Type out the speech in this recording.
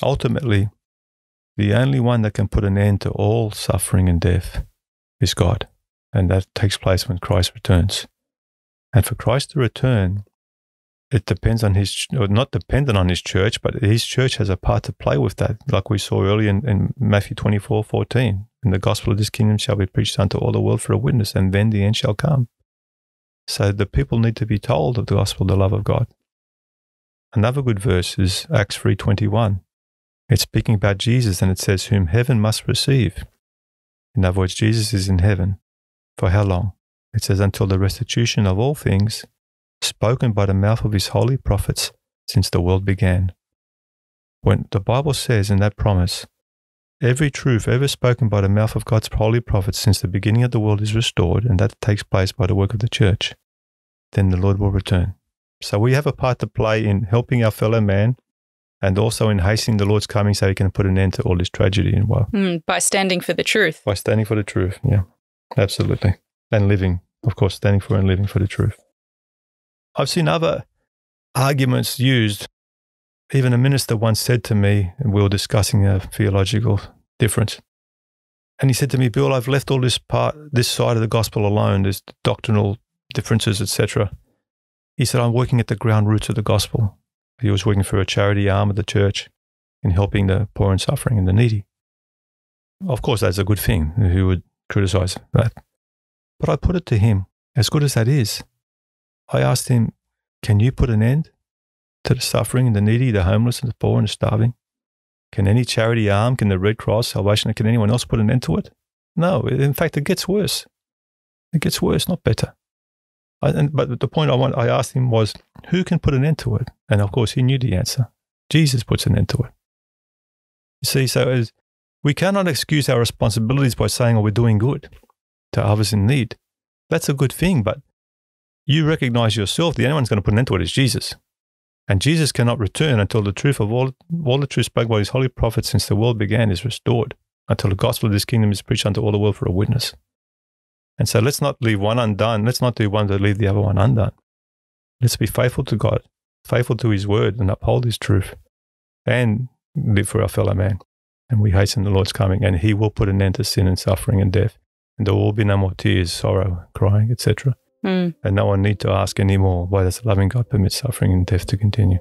ultimately, the only one that can put an end to all suffering and death is God. And that takes place when Christ returns. And for Christ to return, it depends on or not dependent on his church, but his church has a part to play with that, like we saw earlier in Mathew 24:14. And the gospel of this kingdom shall be preached unto all the world for a witness, and then the end shall come. So the people need to be told of the gospel, the love of God. Another good verse is Acts 3:21. It's speaking about Jesus, and it says, whom heaven must receive. In other words, Jesus is in heaven. For how long? It says, until the restitution of all things spoken by the mouth of his holy prophets since the world began. When the Bible says in that promise, every truth ever spoken by the mouth of God's holy prophets since the beginning of the world is restored, and that takes place by the work of the church, then the Lord will return. So we have a part to play in helping our fellow man and also in hastening the Lord's coming so he can put an end to all this tragedy and woe. By standing for the truth. By standing for the truth, yeah, absolutely. And living, of course, standing for and living for the truth. I've seen other arguments used. Even a minister once said to me, and we were discussing a theological difference, and he said to me, Bill, I've left all this side of the gospel alone, there's doctrinal differences, etc. He said, I'm working at the ground roots of the gospel. He was working for a charity arm of the church in helping the poor and suffering and the needy. Of course, that's a good thing. Who would criticize that? But I put it to him, as good as that is, I asked him, can you put an end to the suffering and the needy, the homeless and the poor and the starving? Can any charity arm, can the Red Cross, Salvation, can anyone else put an end to it? No. In fact, it gets worse. It gets worse, not better. But the point I asked him was, who can put an end to it? And of course, he knew the answer. Jesus puts an end to it. You see, so we cannot excuse our responsibilities by saying, oh, we're doing good to others in need. That's a good thing, but you recognize yourself, the only one who's going to put an end to it is Jesus. And Jesus cannot return until the truth of all the truth spoken by his holy prophets since the world began is restored, until the gospel of this kingdom is preached unto all the world for a witness. And so let's not leave one undone. Let's not do one to leave the other one undone. Let's be faithful to God, faithful to his word, and uphold his truth, and live for our fellow man. And we hasten the Lord's coming, and he will put an end to sin and suffering and death. And there will be no more tears, sorrow, crying, etc. And no one need to ask anymore, why does the loving God permit suffering and death to continue?